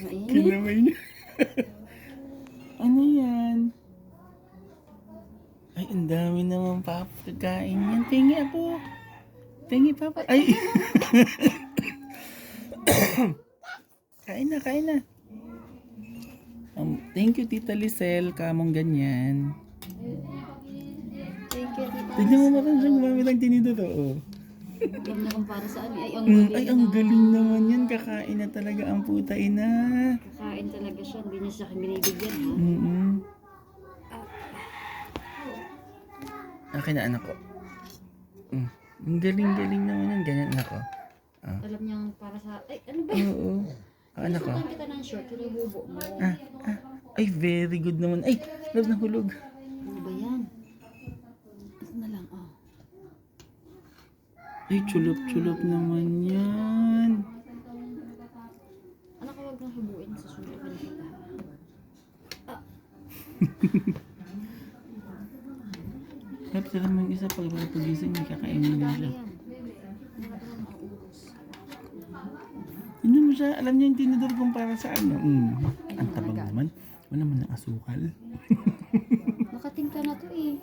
Kinamay niya. Ano yan? Ay, ang dami naman papagkain yan. Tingi ako. Tingi papa. Ay! Kain na, kain na. Thank you, Tita Lisel. Kamong ganyan. Thank you, Tita. Tignan mo naman siyang gumamit ng tinidor. Oh. Alam na kung para saan. Ay, ang Ay, ang galing naman yan. Kakain na talaga ang puta ina. Kakain talaga siya. Hindi niya sa akin binibigyan, ha? Akin na anak ko. Ang galing-galing naman yan. Ganyan anak ko. Alam niyang para sa... Ay, ano ba? Oo. Anak ko. Susukan kita ng short. Yung bubo mo. Ay, very good naman. Ay, love na hulog. Ano ba yan? Ito na lang, oh. Ay, chulop-chulop naman yan. Anak ko, huwag kang hubuin. Susundukan kita. Love, sila mo yung isa pag pagising, may kakainin din siya. Tignan mo siya, alam niya yung tinidor kung para sa ano. Ang tabang naman. Wala man ng asukal. Nakatingka na to, eh.